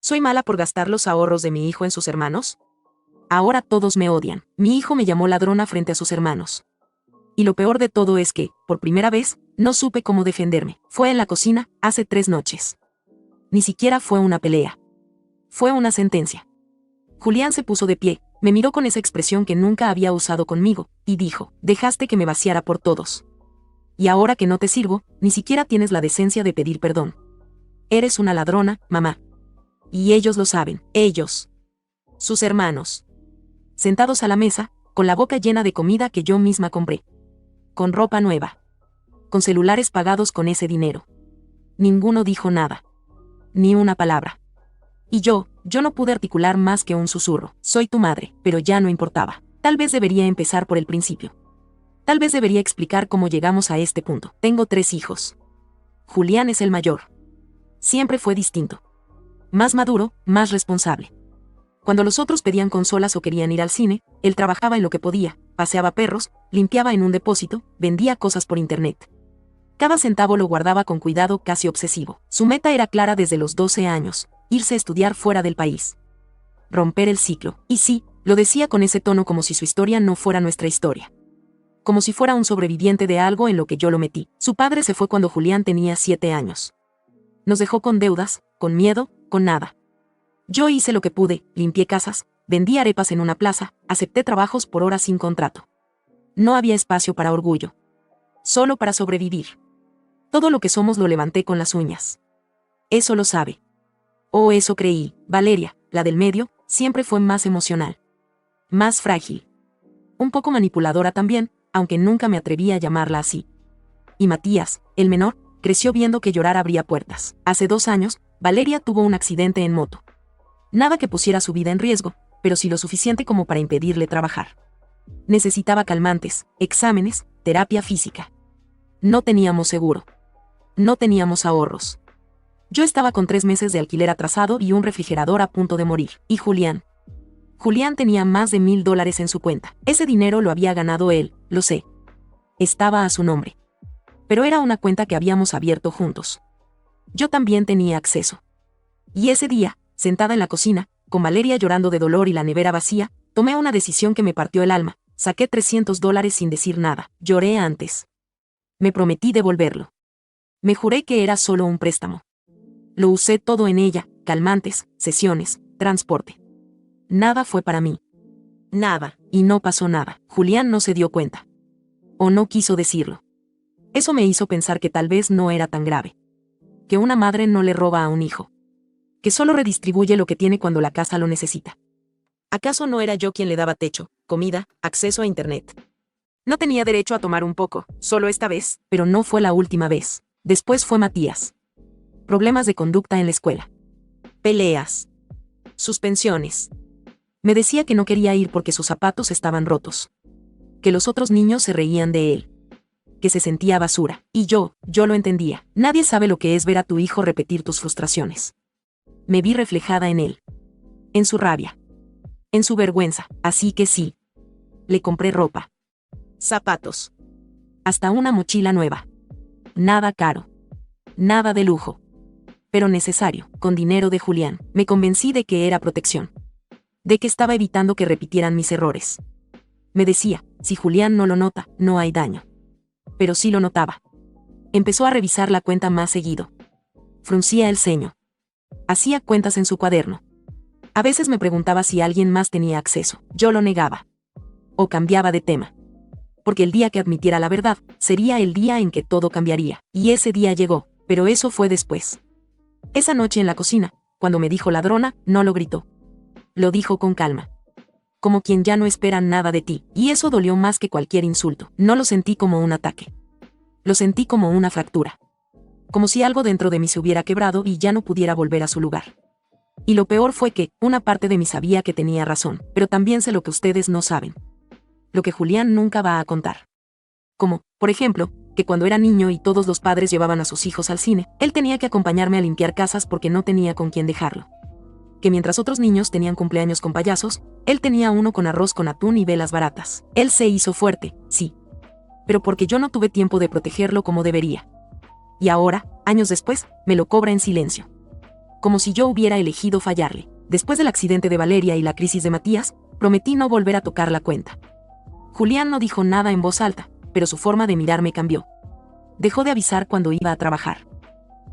¿Soy mala por gastar los ahorros de mi hijo en sus hermanos? Ahora todos me odian. Mi hijo me llamó ladrona frente a sus hermanos. Y lo peor de todo es que, por primera vez, no supe cómo defenderme. Fue en la cocina, hace 3 noches. Ni siquiera fue una pelea. Fue una sentencia. Julián se puso de pie, me miró con esa expresión que nunca había usado conmigo, y dijo, dejaste que me vaciara por todos. Y ahora que no te sirvo, ni siquiera tienes la decencia de pedir perdón. Eres una ladrona, mamá. Y ellos lo saben, ellos. Sus hermanos. Sentados a la mesa, con la boca llena de comida que yo misma compré. Con ropa nueva. Con celulares pagados con ese dinero. Ninguno dijo nada. Ni una palabra. Y yo no pude articular más que un susurro. Soy tu madre, pero ya no importaba. Tal vez debería empezar por el principio. Tal vez debería explicar cómo llegamos a este punto. Tengo 3 hijos. Julián es el mayor. Siempre fue distinto. Más maduro, más responsable. Cuando los otros pedían consolas o querían ir al cine, él trabajaba en lo que podía, paseaba perros, limpiaba en un depósito, vendía cosas por internet. Cada centavo lo guardaba con cuidado casi obsesivo. Su meta era clara desde los 12 años, irse a estudiar fuera del país. Romper el ciclo. Y sí, lo decía con ese tono como si su historia no fuera nuestra historia. Como si fuera un sobreviviente de algo en lo que yo lo metí. Su padre se fue cuando Julián tenía 7 años. Nos dejó con deudas, con miedo, con nada. Yo hice lo que pude, limpié casas, vendí arepas en una plaza, acepté trabajos por horas sin contrato. No había espacio para orgullo. Solo para sobrevivir. Todo lo que somos lo levanté con las uñas. Eso lo sabe. O eso creí. Valeria, la del medio, siempre fue más emocional. Más frágil. Un poco manipuladora también, aunque nunca me atreví a llamarla así. Y Matías, el menor, creció viendo que llorar abría puertas. Hace 2 años, Valeria tuvo un accidente en moto. Nada que pusiera su vida en riesgo, pero sí lo suficiente como para impedirle trabajar. Necesitaba calmantes, exámenes, terapia física. No teníamos seguro. No teníamos ahorros. Yo estaba con 3 meses de alquiler atrasado y un refrigerador a punto de morir. ¿Y Julián? Julián tenía más de $1000 en su cuenta. Ese dinero lo había ganado él, lo sé. Estaba a su nombre. Pero era una cuenta que habíamos abierto juntos. Yo también tenía acceso. Y ese día, sentada en la cocina, con Valeria llorando de dolor y la nevera vacía, tomé una decisión que me partió el alma. Saqué $300 sin decir nada. Lloré antes. Me prometí devolverlo. Me juré que era solo un préstamo. Lo usé todo en ella, calmantes, sesiones, transporte. Nada fue para mí. Nada, y no pasó nada. Julián no se dio cuenta. O no quiso decirlo. Eso me hizo pensar que tal vez no era tan grave. Que una madre no le roba a un hijo. Que solo redistribuye lo que tiene cuando la casa lo necesita. ¿Acaso no era yo quien le daba techo, comida, acceso a internet? No tenía derecho a tomar un poco, solo esta vez, pero no fue la última vez. Después fue Matías. Problemas de conducta en la escuela. Peleas. Suspensiones. Me decía que no quería ir porque sus zapatos estaban rotos. Que los otros niños se reían de él. Que se sentía basura. Y yo lo entendía. Nadie sabe lo que es ver a tu hijo repetir tus frustraciones. Me vi reflejada en él. En su rabia. En su vergüenza. Así que sí. Le compré ropa. Zapatos. Hasta una mochila nueva. Nada caro. Nada de lujo. Pero necesario, con dinero de Julián. Me convencí de que era protección. De que estaba evitando que repitieran mis errores. Me decía, si Julián no lo nota, no hay daño. Pero sí lo notaba. Empezó a revisar la cuenta más seguido. Fruncía el ceño. Hacía cuentas en su cuaderno. A veces me preguntaba si alguien más tenía acceso. Yo lo negaba. O cambiaba de tema. Porque el día que admitiera la verdad, sería el día en que todo cambiaría. Y ese día llegó, pero eso fue después. Esa noche en la cocina, cuando me dijo ladrona, no lo gritó. Lo dijo con calma. Como quien ya no espera nada de ti, y eso dolió más que cualquier insulto. No lo sentí como un ataque. Lo sentí como una fractura. Como si algo dentro de mí se hubiera quebrado y ya no pudiera volver a su lugar. Y lo peor fue que, una parte de mí sabía que tenía razón, pero también sé lo que ustedes no saben. Lo que Julián nunca va a contar. Como, por ejemplo, que cuando era niño y todos los padres llevaban a sus hijos al cine, él tenía que acompañarme a limpiar casas porque no tenía con quién dejarlo. Que mientras otros niños tenían cumpleaños con payasos, él tenía uno con arroz con atún y velas baratas. Él se hizo fuerte, sí. Pero porque yo no tuve tiempo de protegerlo como debería. Y ahora, años después, me lo cobra en silencio. como si yo hubiera elegido fallarle. Después del accidente de Valeria y la crisis de Matías, prometí no volver a tocar la cuenta. Julián no dijo nada en voz alta, pero su forma de mirarme cambió. Dejó de avisar cuando iba a trabajar.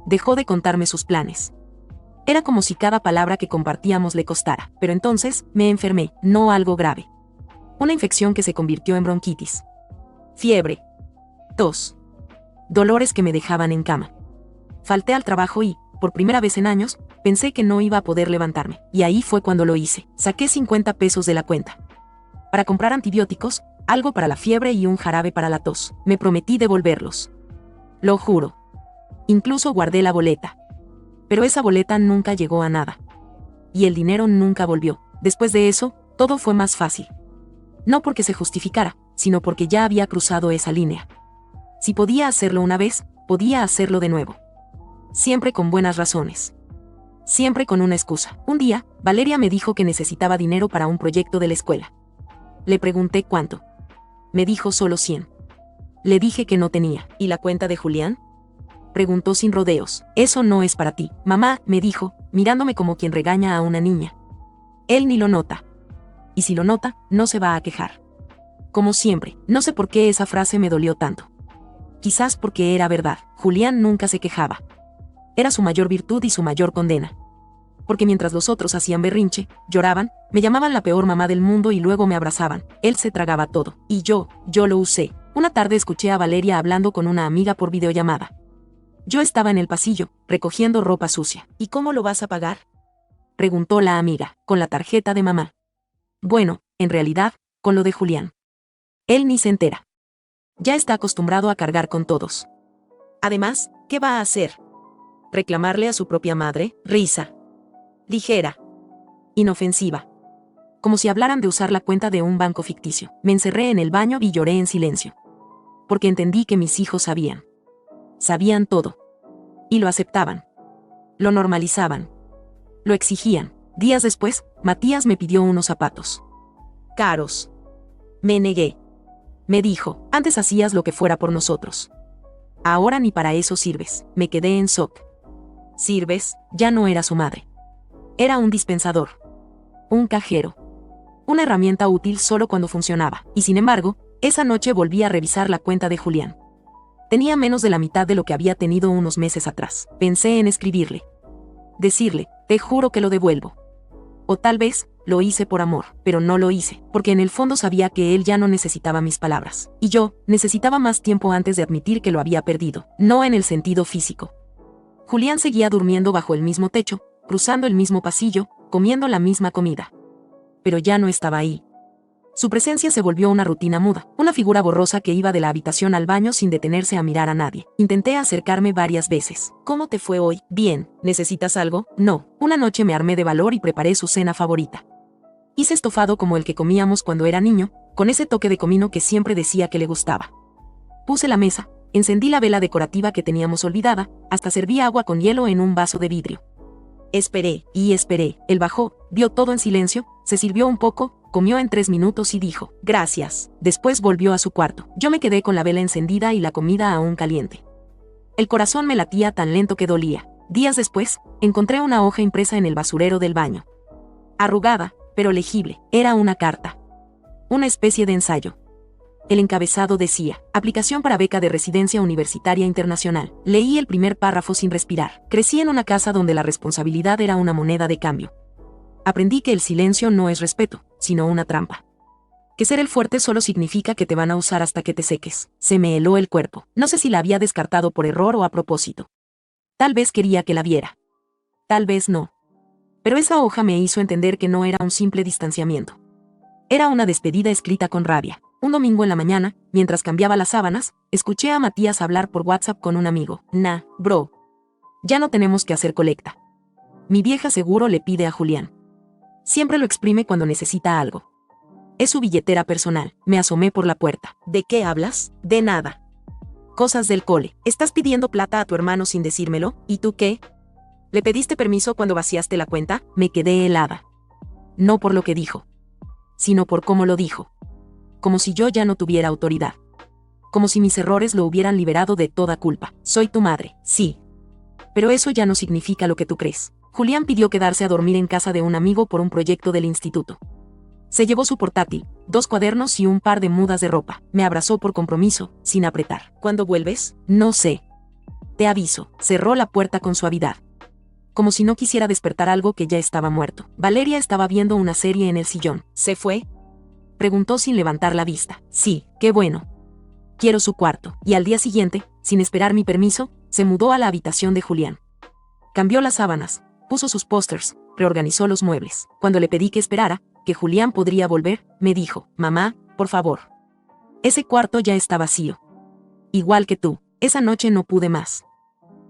Dejó de contarme sus planes. Era como si cada palabra que compartíamos le costara, pero entonces me enfermé, no algo grave. Una infección que se convirtió en bronquitis. Fiebre. Tos. Dolores que me dejaban en cama. Falté al trabajo y, por primera vez en años, pensé que no iba a poder levantarme, y ahí fue cuando lo hice. Saqué 50 pesos de la cuenta. Para comprar antibióticos, algo para la fiebre y un jarabe para la tos. Me prometí devolverlos. Lo juro. Incluso guardé la boleta. Pero esa boleta nunca llegó a nada. Y el dinero nunca volvió. Después de eso, todo fue más fácil. No porque se justificara, sino porque ya había cruzado esa línea. Si podía hacerlo una vez, podía hacerlo de nuevo. Siempre con buenas razones. Siempre con una excusa. Un día, Valeria me dijo que necesitaba dinero para un proyecto de la escuela. Le pregunté cuánto. Me dijo solo 100. Le dije que no tenía. ¿Y la cuenta de Julián? Preguntó sin rodeos. Eso no es para ti, mamá, me dijo, mirándome como quien regaña a una niña. Él ni lo nota. Y si lo nota, no se va a quejar. Como siempre, no sé por qué esa frase me dolió tanto. Quizás porque era verdad. Julián nunca se quejaba. Era su mayor virtud y su mayor condena. Porque mientras los otros hacían berrinche, lloraban, me llamaban la peor mamá del mundo y luego me abrazaban, él se tragaba todo. Y yo lo usé. Una tarde escuché a Valeria hablando con una amiga por videollamada. Yo estaba en el pasillo, recogiendo ropa sucia. ¿Y cómo lo vas a pagar?, preguntó la amiga, con la tarjeta de mamá. Bueno, en realidad, con lo de Julián. Él ni se entera. Ya está acostumbrado a cargar con todos. Además, ¿qué va a hacer? ¿Reclamarle a su propia madre? Risa. Ligera. Inofensiva. Como si hablaran de usar la cuenta de un banco ficticio. Me encerré en el baño y lloré en silencio. Porque entendí que mis hijos sabían. Sabían todo. Y lo aceptaban. Lo normalizaban. Lo exigían. Días después, Matías me pidió unos zapatos. Caros. Me negué. Me dijo, antes hacías lo que fuera por nosotros. Ahora ni para eso sirves. Me quedé en shock. ¿Sirves? Ya no era su madre. Era un dispensador. Un cajero. Una herramienta útil solo cuando funcionaba. Y sin embargo, esa noche volví a revisar la cuenta de Julián. Tenía menos de la mitad de lo que había tenido unos meses atrás. Pensé en escribirle. Decirle, te juro que lo devuelvo. O tal vez, lo hice por amor, pero no lo hice, porque en el fondo sabía que él ya no necesitaba mis palabras. Y yo, necesitaba más tiempo antes de admitir que lo había perdido, no en el sentido físico. Julián seguía durmiendo bajo el mismo techo, cruzando el mismo pasillo, comiendo la misma comida. Pero ya no estaba ahí. Su presencia se volvió una rutina muda, una figura borrosa que iba de la habitación al baño sin detenerse a mirar a nadie. Intenté acercarme varias veces. ¿Cómo te fue hoy? Bien. ¿Necesitas algo? No. Una noche me armé de valor y preparé su cena favorita. Hice estofado como el que comíamos cuando era niño, con ese toque de comino que siempre decía que le gustaba. Puse la mesa, encendí la vela decorativa que teníamos olvidada, hasta serví agua con hielo en un vaso de vidrio. Esperé, y esperé. Él bajó, vio todo en silencio, se sirvió un poco, comió en 3 minutos y dijo, gracias. Después volvió a su cuarto. Yo me quedé con la vela encendida y la comida aún caliente. El corazón me latía tan lento que dolía. Días después, encontré una hoja impresa en el basurero del baño. Arrugada, pero legible. Era una carta. Una especie de ensayo. El encabezado decía, aplicación para beca de residencia universitaria internacional. Leí el primer párrafo sin respirar. Crecí en una casa donde la responsabilidad era una moneda de cambio. Aprendí que el silencio no es respeto, sino una trampa. Que ser el fuerte solo significa que te van a usar hasta que te seques. Se me heló el cuerpo. No sé si la había descartado por error o a propósito. Tal vez quería que la viera. Tal vez no. Pero esa hoja me hizo entender que no era un simple distanciamiento. Era una despedida escrita con rabia. Un domingo en la mañana, mientras cambiaba las sábanas, escuché a Matías hablar por WhatsApp con un amigo. Bro. Ya no tenemos que hacer colecta. Mi vieja seguro le pide a Julián. Siempre lo exprime cuando necesita algo. Es su billetera personal. Me asomé por la puerta. ¿De qué hablas? De nada. Cosas del cole. ¿Estás pidiendo plata a tu hermano sin decírmelo? ¿Y tú qué? ¿Le pediste permiso cuando vaciaste la cuenta? Me quedé helada. No por lo que dijo, sino por cómo lo dijo. Como si yo ya no tuviera autoridad. Como si mis errores lo hubieran liberado de toda culpa. Soy tu madre, sí. Pero eso ya no significa lo que tú crees. Julián pidió quedarse a dormir en casa de un amigo por un proyecto del instituto. Se llevó su portátil, 2 cuadernos y un par de mudas de ropa. Me abrazó por compromiso, sin apretar. ¿Cuándo vuelves? No sé. Te aviso. Cerró la puerta con suavidad, como si no quisiera despertar algo que ya estaba muerto. Valeria estaba viendo una serie en el sillón. ¿Se fue?, preguntó sin levantar la vista. Sí, qué bueno. Quiero su cuarto. Y al día siguiente, sin esperar mi permiso, se mudó a la habitación de Julián. Cambió las sábanas, puso sus pósters, reorganizó los muebles. Cuando le pedí que esperara, que Julián podría volver, me dijo: mamá, por favor. Ese cuarto ya está vacío. Igual que tú. Esa noche no pude más.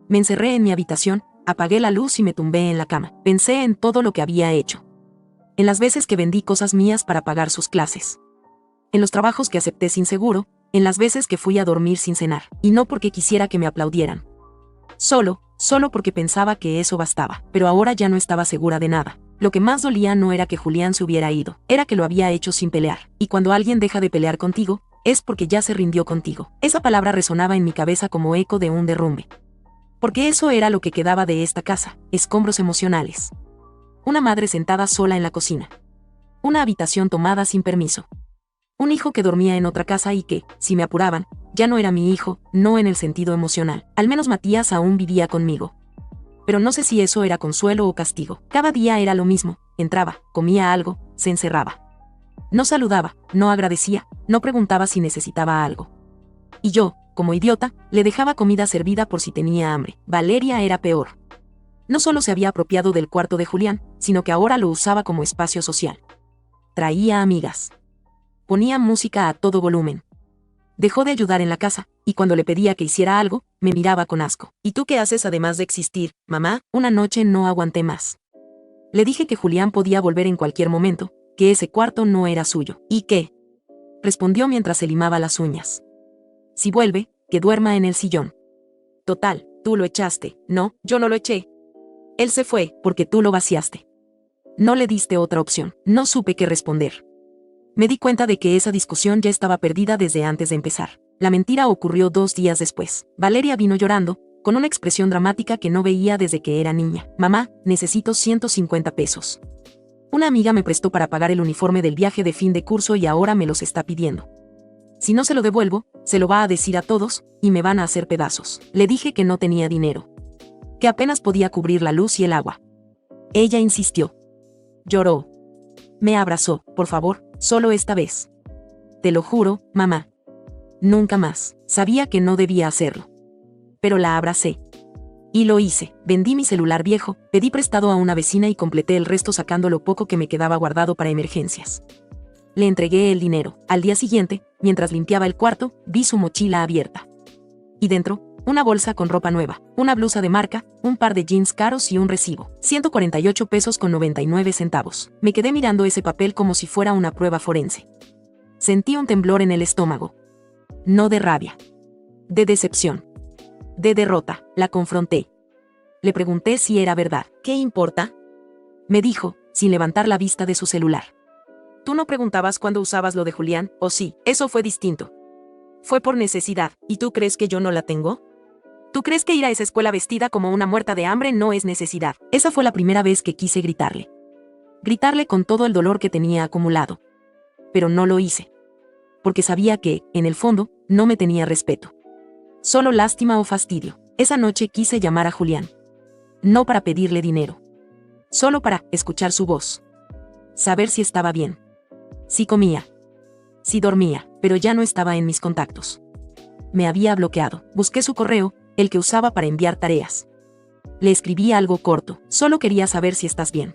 Me encerré en mi habitación, apagué la luz y me tumbé en la cama. Pensé en todo lo que había hecho. En las veces que vendí cosas mías para pagar sus clases. En los trabajos que acepté sin seguro, en las veces que fui a dormir sin cenar. Y no porque quisiera que me aplaudieran. Solo porque pensaba que eso bastaba. Pero ahora ya no estaba segura de nada. Lo que más dolía no era que Julián se hubiera ido, era que lo había hecho sin pelear. Y cuando alguien deja de pelear contigo, es porque ya se rindió contigo. Esa palabra resonaba en mi cabeza como eco de un derrumbe. Porque eso era lo que quedaba de esta casa: escombros emocionales. Una madre sentada sola en la cocina. Una habitación tomada sin permiso. Un hijo que dormía en otra casa y que, si me apuraban, ya no era mi hijo, no en el sentido emocional. Al menos Matías aún vivía conmigo. Pero no sé si eso era consuelo o castigo. Cada día era lo mismo: entraba, comía algo, se encerraba. No saludaba, no agradecía, no preguntaba si necesitaba algo. Y yo, como idiota, le dejaba comida servida por si tenía hambre. Valeria era peor. No solo se había apropiado del cuarto de Julián, sino que ahora lo usaba como espacio social. Traía amigas. Ponía música a todo volumen. Dejó de ayudar en la casa, y cuando le pedía que hiciera algo, me miraba con asco. ¿Y tú qué haces además de existir, mamá? Una noche no aguanté más. Le dije que Julián podía volver en cualquier momento, que ese cuarto no era suyo. ¿Y qué?, respondió mientras se limaba las uñas. Si vuelve, que duerma en el sillón. Total, tú lo echaste. No, yo no lo eché. Él se fue, porque tú lo vaciaste. No le diste otra opción. No supe qué responder. Me di cuenta de que esa discusión ya estaba perdida desde antes de empezar. La mentira ocurrió 2 días después. Valeria vino llorando, con una expresión dramática que no veía desde que era niña. Mamá, necesito 150 pesos. Una amiga me prestó para pagar el uniforme del viaje de fin de curso y ahora me los está pidiendo. Si no se lo devuelvo, se lo va a decir a todos, y me van a hacer pedazos. Le dije que no tenía dinero. Que apenas podía cubrir la luz y el agua. Ella insistió. Lloró. Me abrazó. Por favor, solo esta vez. Te lo juro, mamá. Nunca más. Sabía que no debía hacerlo. Pero la abracé. Y lo hice. Vendí mi celular viejo, pedí prestado a una vecina y completé el resto sacando lo poco que me quedaba guardado para emergencias. Le entregué el dinero. Al día siguiente, mientras limpiaba el cuarto, vi su mochila abierta. Y dentro, una bolsa con ropa nueva, una blusa de marca, un par de jeans caros y un recibo. 148 pesos con 99 centavos. Me quedé mirando ese papel como si fuera una prueba forense. Sentí un temblor en el estómago. No de rabia. De decepción. De derrota. La confronté. Le pregunté si era verdad. ¿Qué importa?, me dijo, sin levantar la vista de su celular. ¿Tú no preguntabas cuándo usabas lo de Julián? ¿O sí? Eso fue distinto. Fue por necesidad. ¿Y tú crees que yo no la tengo? ¿Tú crees que ir a esa escuela vestida como una muerta de hambre no es necesidad? Esa fue la primera vez que quise gritarle. Gritarle con todo el dolor que tenía acumulado. Pero no lo hice. Porque sabía que, en el fondo, no me tenía respeto. Solo lástima o fastidio. Esa noche quise llamar a Julián. No para pedirle dinero. Solo para escuchar su voz. Saber si estaba bien. Si comía. Si dormía, pero ya no estaba en mis contactos. Me había bloqueado. Busqué su correo, el que usaba para enviar tareas. Le escribí algo corto. Solo quería saber si estás bien.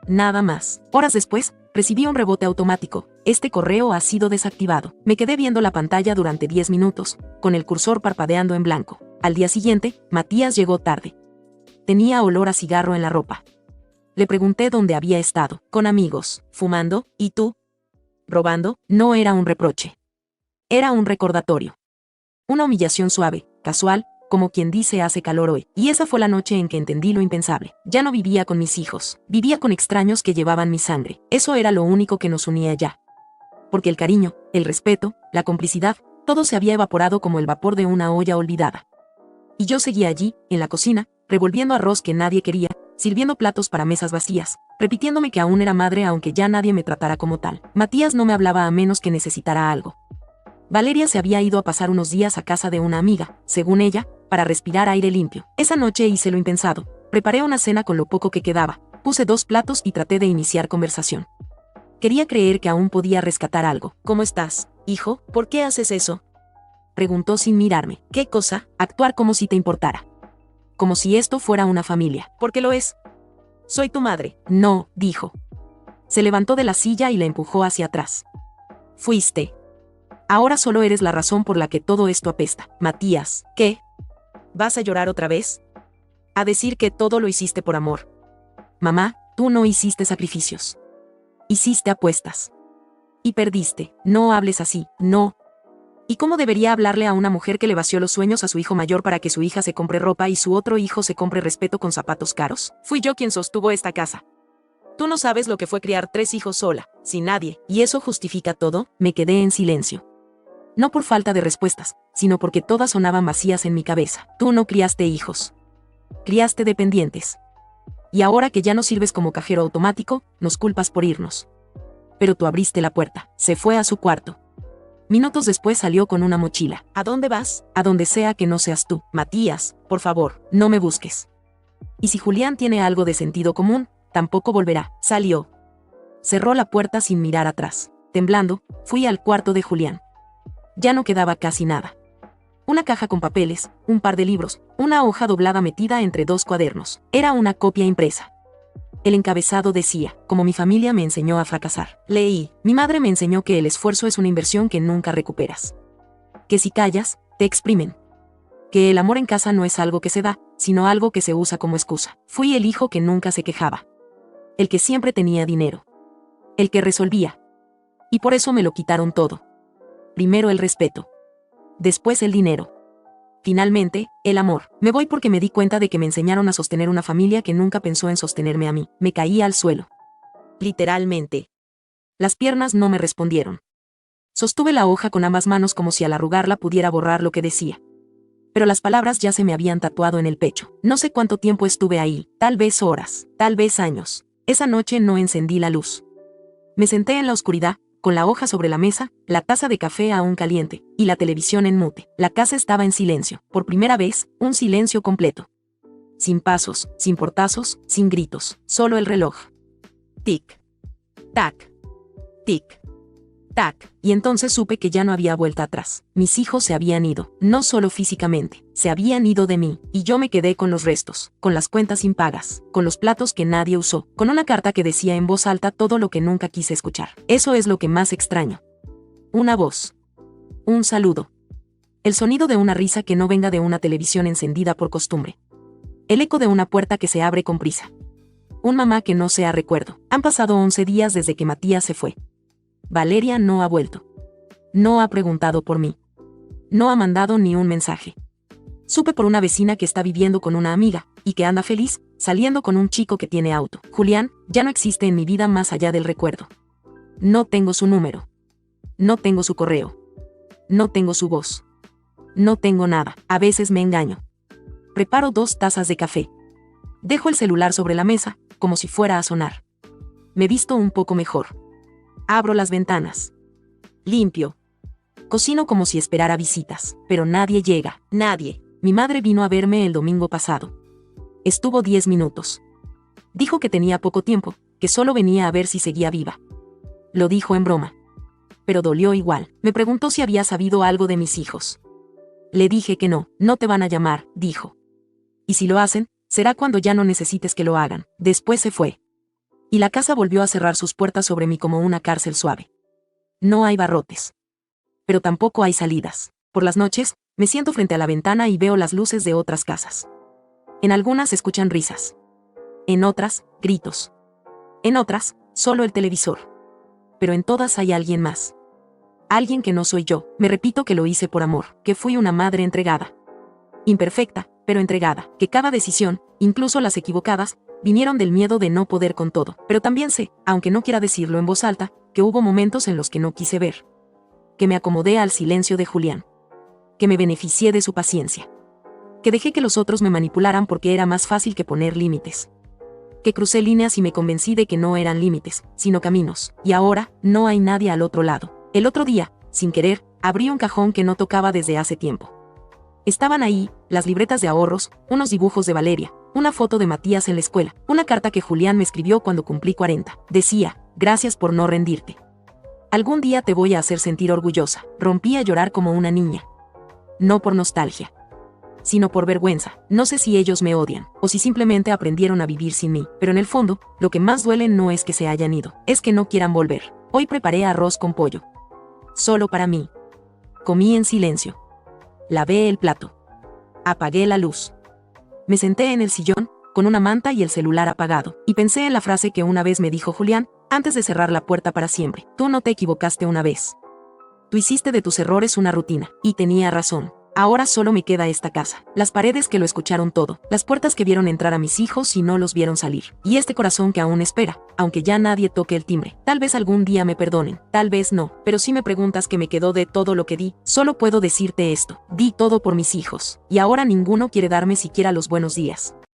Nada más. Horas después, recibí un rebote automático. Este correo ha sido desactivado. Me quedé viendo la pantalla durante 10 minutos, con el cursor parpadeando en blanco. Al día siguiente, Matías llegó tarde. Tenía olor a cigarro en la ropa. Le pregunté dónde había estado. Con amigos, fumando. ¿Y tú? Robando. No era un reproche. Era un recordatorio. Una humillación suave, casual, como quien dice hace calor hoy. Y esa fue la noche en que entendí lo impensable. Ya no vivía con mis hijos. Vivía con extraños que llevaban mi sangre. Eso era lo único que nos unía ya. Porque el cariño, el respeto, la complicidad, todo se había evaporado como el vapor de una olla olvidada. Y yo seguía allí, en la cocina, revolviendo arroz que nadie quería, sirviendo platos para mesas vacías, repitiéndome que aún era madre aunque ya nadie me tratara como tal. Matías no me hablaba a menos que necesitara algo. Valeria se había ido a pasar unos días a casa de una amiga, según ella, para respirar aire limpio. Esa noche hice lo impensado. Preparé una cena con lo poco que quedaba, puse 2 platos y traté de iniciar conversación. Quería creer que aún podía rescatar algo. ¿Cómo estás, hijo? ¿Por qué haces eso?, preguntó sin mirarme. ¿Qué cosa? Actuar como si te importara. Como si esto fuera una familia. Porque lo es. Soy tu madre. No, dijo. Se levantó de la silla y la empujó hacia atrás. Fuiste. Ahora solo eres la razón por la que todo esto apesta. Matías, ¿qué? ¿Vas a llorar otra vez? A decir que todo lo hiciste por amor. Mamá, tú no hiciste sacrificios. Hiciste apuestas. Y perdiste. No hables así, no. ¿Y cómo debería hablarle a una mujer que le vació los sueños a su hijo mayor para que su hija se compre ropa y su otro hijo se compre respeto con zapatos caros? Fui yo quien sostuvo esta casa. Tú no sabes lo que fue criar 3 hijos sola, sin nadie. ¿Y eso justifica todo? Me quedé en silencio. No por falta de respuestas, sino porque todas sonaban vacías en mi cabeza. Tú no criaste hijos. Criaste dependientes. Y ahora que ya no sirves como cajero automático, nos culpas por irnos. Pero tú abriste la puerta. Se fue a su cuarto. Minutos después salió con una mochila. ¿A dónde vas? A donde sea que no seas tú. Matías, por favor, no me busques. Y si Julián tiene algo de sentido común, tampoco volverá. Salió. Cerró la puerta sin mirar atrás. Temblando, fui al cuarto de Julián. Ya no quedaba casi nada. Una caja con papeles, un par de libros, una hoja doblada metida entre 2 cuadernos. Era una copia impresa. El encabezado decía, como mi familia me enseñó a fracasar. Leí, mi madre me enseñó que el esfuerzo es una inversión que nunca recuperas. Que si callas, te exprimen. Que el amor en casa no es algo que se da, sino algo que se usa como excusa. Fui el hijo que nunca se quejaba. El que siempre tenía dinero. El que resolvía. Y por eso me lo quitaron todo. Primero el respeto. Después el dinero. Finalmente, el amor. Me voy porque me di cuenta de que me enseñaron a sostener una familia que nunca pensó en sostenerme a mí. Me caí al suelo. Literalmente. Las piernas no me respondieron. Sostuve la hoja con ambas manos como si al arrugarla pudiera borrar lo que decía. Pero las palabras ya se me habían tatuado en el pecho. No sé cuánto tiempo estuve ahí, tal vez horas, tal vez años. Esa noche no encendí la luz. Me senté en la oscuridad, con la hoja sobre la mesa, la taza de café aún caliente, y la televisión en mute. La casa estaba en silencio. Por primera vez, un silencio completo. Sin pasos, sin portazos, sin gritos, solo el reloj. Tic. Tac. Tic. Tac. Y entonces supe que ya no había vuelta atrás. Mis hijos se habían ido, no solo físicamente, se habían ido de mí, y yo me quedé con los restos, con las cuentas impagas, con los platos que nadie usó, con una carta que decía en voz alta todo lo que nunca quise escuchar. Eso es lo que más extraño. Una voz. Un saludo. El sonido de una risa que no venga de una televisión encendida por costumbre. El eco de una puerta que se abre con prisa. Un mamá que no sea recuerdo. Han pasado 11 días desde que Matías se fue. Valeria no ha vuelto. No ha preguntado por mí. No ha mandado ni un mensaje. Supe por una vecina que está viviendo con una amiga, y que anda feliz, saliendo con un chico que tiene auto. Julián ya no existe en mi vida más allá del recuerdo. No tengo su número. No tengo su correo. No tengo su voz. No tengo nada. A veces me engaño. Preparo 2 tazas de café. Dejo el celular sobre la mesa, como si fuera a sonar. Me visto un poco mejor. Abro las ventanas. Limpio. Cocino como si esperara visitas, pero nadie llega, nadie. Mi madre vino a verme el domingo pasado. Estuvo 10 minutos. Dijo que tenía poco tiempo, que solo venía a ver si seguía viva. Lo dijo en broma. Pero dolió igual. Me preguntó si había sabido algo de mis hijos. Le dije que no, no te van a llamar, dijo. Y si lo hacen, será cuando ya no necesites que lo hagan. Después se fue. Y la casa volvió a cerrar sus puertas sobre mí como una cárcel suave. No hay barrotes. Pero tampoco hay salidas. Por las noches, me siento frente a la ventana y veo las luces de otras casas. En algunas se escuchan risas. En otras, gritos. En otras, solo el televisor. Pero en todas hay alguien más. Alguien que no soy yo. Me repito que lo hice por amor, que fui una madre entregada. Imperfecta, pero entregada. Que cada decisión, incluso las equivocadas, vinieron del miedo de no poder con todo. Pero también sé, aunque no quiera decirlo en voz alta, que hubo momentos en los que no quise ver. Que me acomodé al silencio de Julián. Que me beneficié de su paciencia. Que dejé que los otros me manipularan porque era más fácil que poner límites. que crucé líneas y me convencí de que no eran límites, sino caminos, y ahora, no hay nadie al otro lado. El otro día, sin querer, abrí un cajón que no tocaba desde hace tiempo. Estaban ahí, las libretas de ahorros, unos dibujos de Valeria, una foto de Matías en la escuela, una carta que Julián me escribió cuando cumplí 40. Decía, gracias por no rendirte. Algún día te voy a hacer sentir orgullosa. Rompí a llorar como una niña. No por nostalgia, sino por vergüenza. No sé si ellos me odian, o si simplemente aprendieron a vivir sin mí, pero en el fondo, lo que más duele no es que se hayan ido, es que no quieran volver. Hoy preparé arroz con pollo. Solo para mí. Comí en silencio. Lavé el plato. Apagué la luz. Me senté en el sillón, con una manta y el celular apagado, y pensé en la frase que una vez me dijo Julián, antes de cerrar la puerta para siempre. Tú no te equivocaste una vez. Tú hiciste de tus errores una rutina, y tenía razón. Ahora solo me queda esta casa, las paredes que lo escucharon todo, las puertas que vieron entrar a mis hijos y no los vieron salir, y este corazón que aún espera, aunque ya nadie toque el timbre. Tal vez algún día me perdonen, tal vez no, pero si me preguntas qué me quedó de todo lo que di, solo puedo decirte esto: di todo por mis hijos, y ahora ninguno quiere darme siquiera los buenos días.